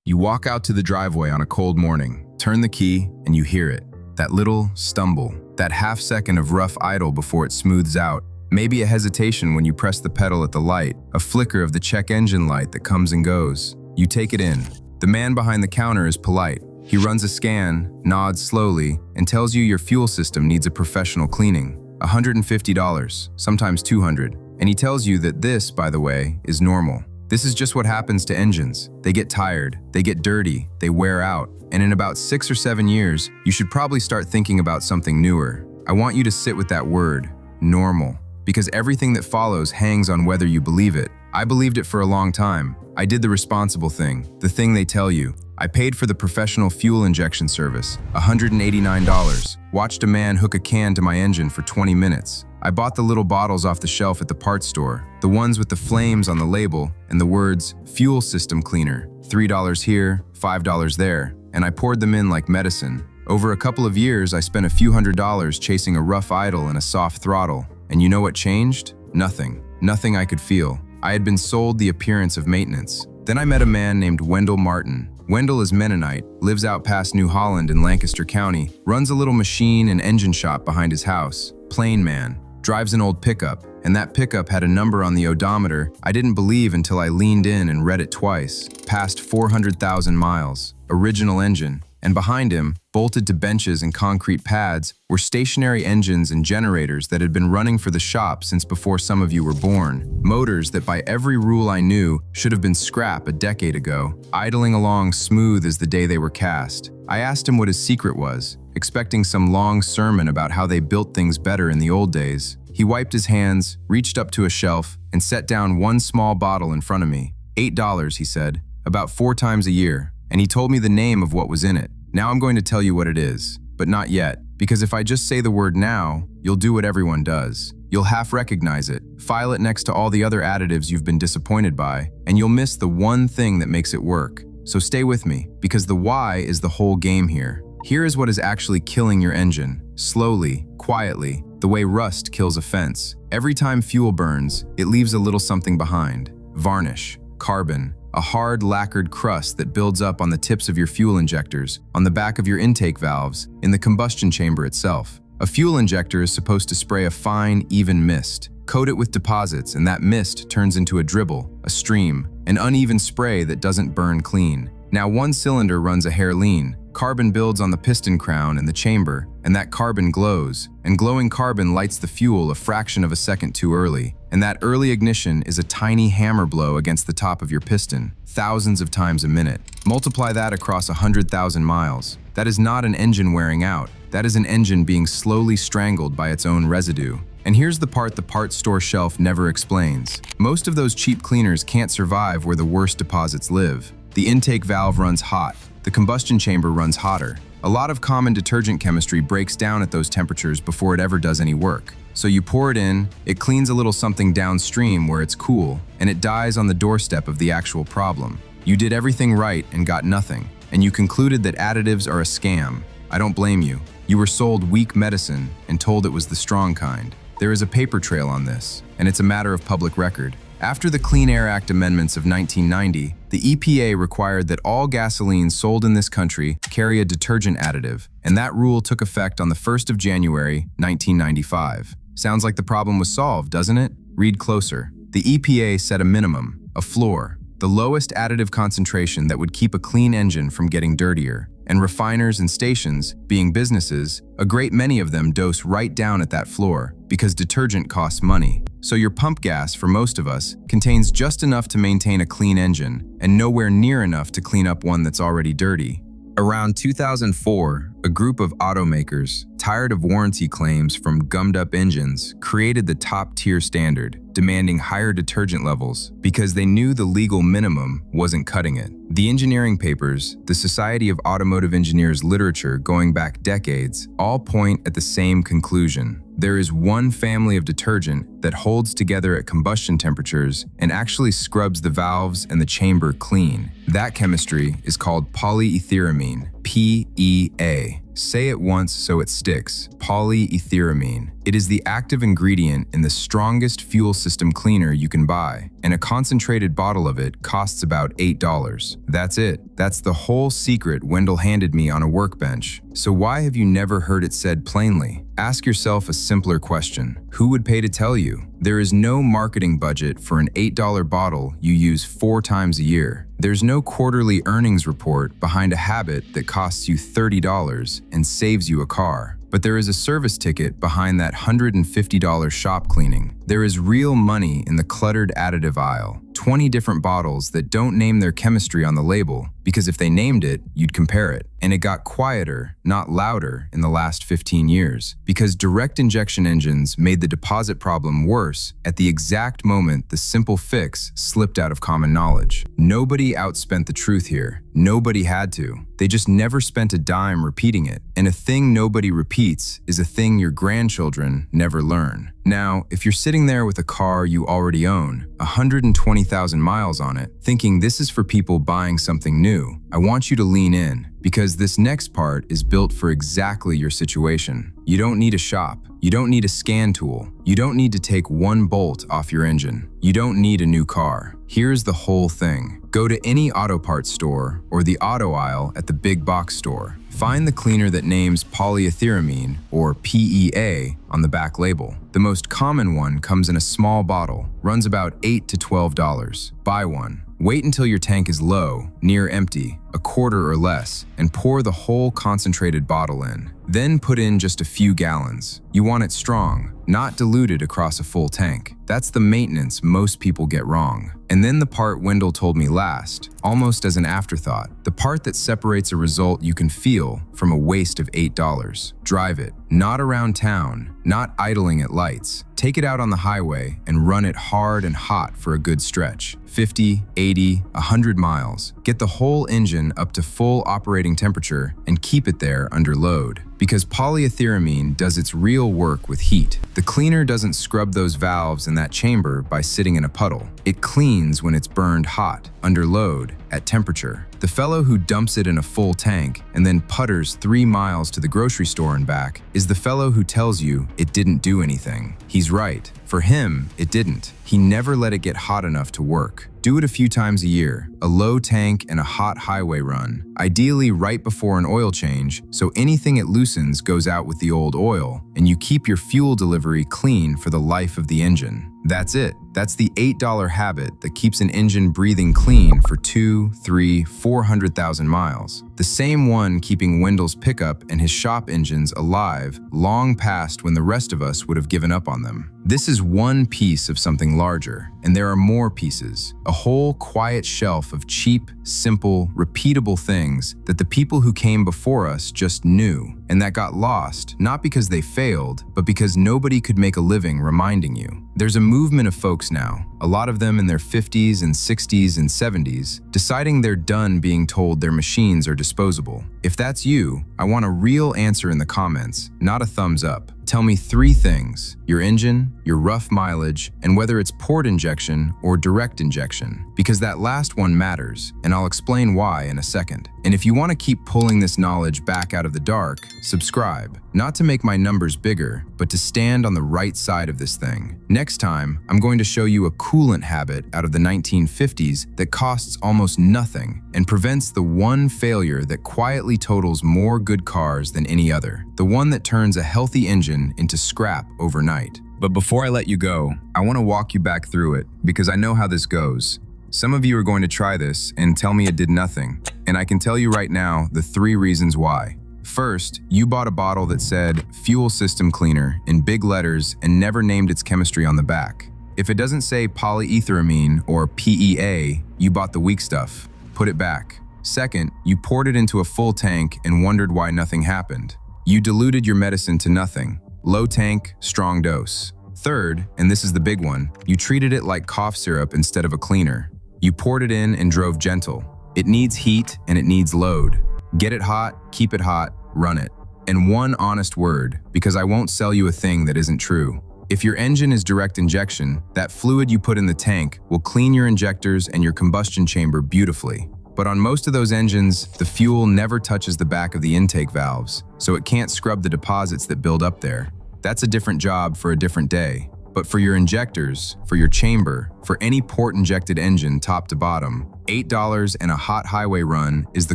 You walk out to the driveway on a cold morning, turn the key, and you hear it. That little stumble, that half second of rough idle before it smooths out. Maybe a hesitation when you press the pedal at the light, a flicker of the check engine light that comes and goes. You take it in. The man behind the counter is polite. He runs a scan, nods slowly, and tells you your fuel system needs a professional cleaning. $150, sometimes $200. And he tells you that this, by the way, is normal. This is just what happens to engines. They get tired, they get dirty, they wear out. And in about 6 or 7 years, you should probably start thinking about something newer. I want you to sit with that word, normal, because everything that follows hangs on whether you believe it. I believed it for a long time. I did the responsible thing, the thing they tell you. I paid for the professional fuel injection service, $189. Watched a man hook a can to my engine for 20 minutes. I bought the little bottles off the shelf at the parts store, the ones with the flames on the label and the words, fuel system cleaner, $3 here, $5 there, and I poured them in like medicine. Over a couple of years, I spent a few $100s chasing a rough idle and a soft throttle. And you know what changed? Nothing. Nothing I could feel. I had been sold the appearance of maintenance. Then I met a man named Wendell Martin. Wendell is Mennonite, lives out past New Holland in Lancaster County, runs a little machine and engine shop behind his house. Plain man. Drives an old pickup, and that pickup had a number on the odometer I didn't believe until I leaned in and read it twice. Past 400,000 miles. Original engine. And behind him, bolted to benches and concrete pads, were stationary engines and generators that had been running for the shop since before some of you were born. Motors that by every rule I knew should have been scrap a decade ago, idling along smooth as the day they were cast. I asked him what his secret was, expecting some long sermon about how they built things better in the old days. He wiped his hands, reached up to a shelf, and set down one small bottle in front of me. $8, he said, about 4 times a year. And he told me the name of what was in it. Now I'm going to tell you what it is, but not yet, because if I just say the word now, you'll do what everyone does. You'll half recognize it, file it next to all the other additives you've been disappointed by, and you'll miss the one thing that makes it work. So stay with me, because the why is the whole game here. Here is what is actually killing your engine, slowly, quietly, the way rust kills a fence. Every time fuel burns, it leaves a little something behind. Varnish, carbon, a hard lacquered crust that builds up on the tips of your fuel injectors, on the back of your intake valves, in the combustion chamber itself. A fuel injector is supposed to spray a fine, even mist. Coat it with deposits, and that mist turns into a dribble, a stream, an uneven spray that doesn't burn clean. Now one cylinder runs a hair lean. Carbon builds on the piston crown and the chamber, and that carbon glows. And glowing carbon lights the fuel a fraction of a second too early. And that early ignition is a tiny hammer blow against the top of your piston, thousands of times a minute. Multiply that across 100,000 miles. That is not an engine wearing out. That is an engine being slowly strangled by its own residue. And here's the part the parts store shelf never explains. Most of those cheap cleaners can't survive where the worst deposits live. The intake valve runs hot. The combustion chamber runs hotter. A lot of common detergent chemistry breaks down at those temperatures before it ever does any work. So you pour it in, it cleans a little something downstream where it's cool, and it dies on the doorstep of the actual problem. You did everything right and got nothing, and you concluded that additives are a scam. I don't blame you. You were sold weak medicine and told it was the strong kind. There is a paper trail on this, and it's a matter of public record. After the Clean Air Act amendments of 1990, the EPA required that all gasoline sold in this country carry a detergent additive, and that rule took effect on the 1st of January, 1995. Sounds like the problem was solved, doesn't it? Read closer. The EPA set a minimum, a floor, the lowest additive concentration that would keep a clean engine from getting dirtier. And refiners and stations, being businesses, a great many of them dose right down at that floor because detergent costs money. So your pump gas, for most of us, contains just enough to maintain a clean engine and nowhere near enough to clean up one that's already dirty. Around 2004, a group of automakers, tired of warranty claims from gummed-up engines, created the top-tier standard, demanding higher detergent levels because they knew the legal minimum wasn't cutting it. The engineering papers, the Society of Automotive Engineers literature going back decades, all point at the same conclusion. There is one family of detergent that holds together at combustion temperatures and actually scrubs the valves and the chamber clean. That chemistry is called polyetheramine, PEA. Say it once so it sticks. Polyetheramine. It is the active ingredient in the strongest fuel system cleaner you can buy, and a concentrated bottle of it costs about $8. That's it. That's the whole secret Wendell handed me on a workbench. So why have you never heard it said plainly? Ask yourself a simpler question. Who would pay to tell you? There is no marketing budget for an $8 bottle you use 4 times a year. There's no quarterly earnings report behind a habit that costs you $30 and saves you a car. But there is a service ticket behind that $150 shop cleaning. There is real money in the cluttered additive aisle. 20 different bottles that don't name their chemistry on the label, because if they named it, you'd compare it. And it got quieter, not louder, in the last 15 years, because direct injection engines made the deposit problem worse at the exact moment the simple fix slipped out of common knowledge. Nobody outspent the truth here. Nobody had to. They just never spent a dime repeating it. And a thing nobody repeats is a thing your grandchildren never learn. Now, if you're sitting there with a car you already own, 120,000 miles on it, thinking this is for people buying something new, I want you to lean in, because this next part is built for exactly your situation. You don't need a shop. You don't need a scan tool. You don't need to take one bolt off your engine. You don't need a new car. Here's the whole thing. Go to any auto parts store or the auto aisle at the big box store. Find the cleaner that names polyetheramine, or PEA, on the back label. The most common one comes in a small bottle, runs about $8 to $12. Buy one. Wait until your tank is low, near empty, a quarter or less, and pour the whole concentrated bottle in. Then put in just a few gallons. You want it strong, not diluted across a full tank. That's the maintenance most people get wrong. And then the part Wendell told me last, almost as an afterthought, the part that separates a result you can feel from a waste of $8. Drive it, not around town, not idling at lights. Take it out on the highway and run it hard and hot for a good stretch. 50, 80, 100 miles. Get the whole engine up to full operating temperature and keep it there under load. Because polyetheramine does its real work with heat. The cleaner doesn't scrub those valves in that chamber by sitting in a puddle. It cleans when it's burned hot, under load, at temperature. The fellow who dumps it in a full tank and then putters 3 miles to the grocery store and back is the fellow who tells you it didn't do anything. He's right. For him, it didn't. He never let it get hot enough to work. Do it a few times a year, a low tank and a hot highway run, ideally right before an oil change, so anything it loosens goes out with the old oil, and you keep your fuel delivery clean for the life of the engine. That's it. That's the $8 habit that keeps an engine breathing clean for 2, 3, 400,000 miles. The same one keeping Wendell's pickup and his shop engines alive long past when the rest of us would have given up on them. This is one piece of something larger, and there are more pieces. A whole quiet shelf of cheap, simple, repeatable things that the people who came before us just knew, and that got lost, not because they failed, but because nobody could make a living reminding you. There's a movement of folks now, a lot of them in their 50s and 60s and 70s, deciding they're done being told their machines are disposable. If that's you, I want a real answer in the comments, not a thumbs up. Tell me 3 things: your engine, your rough mileage, and whether it's port injection or direct injection, because that last one matters, and I'll explain why in a second. And if you want to keep pulling this knowledge back out of the dark, subscribe, not to make my numbers bigger, but to stand on the right side of this thing. Next time, I'm going to show you a coolant habit out of the 1950s that costs almost nothing and prevents the one failure that quietly totals more good cars than any other, the one that turns a healthy engine into scrap overnight. But before I let you go, I want to walk you back through it, because I know how this goes. Some of you are going to try this and tell me it did nothing, and I can tell you right now the 3 reasons why. First, you bought a bottle that said fuel system cleaner in big letters and never named its chemistry on the back. If it doesn't say polyetheramine or PEA, you bought the weak stuff. Put it back. Second, you poured it into a full tank and wondered why nothing happened. You diluted your medicine to nothing. Low tank, strong dose. Third, and this is the big one, you treated it like cough syrup instead of a cleaner. You poured it in and drove gentle. It needs heat and it needs load. Get it hot, keep it hot, run it. And one honest word, because I won't sell you a thing that isn't true. If your engine is direct injection, that fluid you put in the tank will clean your injectors and your combustion chamber beautifully. But on most of those engines, the fuel never touches the back of the intake valves, so it can't scrub the deposits that build up there. That's a different job for a different day. But for your injectors, for your chamber, for any port-injected engine top to bottom, $8 and a hot highway run is the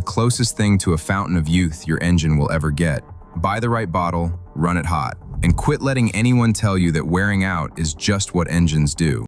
closest thing to a fountain of youth your engine will ever get. Buy the right bottle, run it hot, and quit letting anyone tell you that wearing out is just what engines do.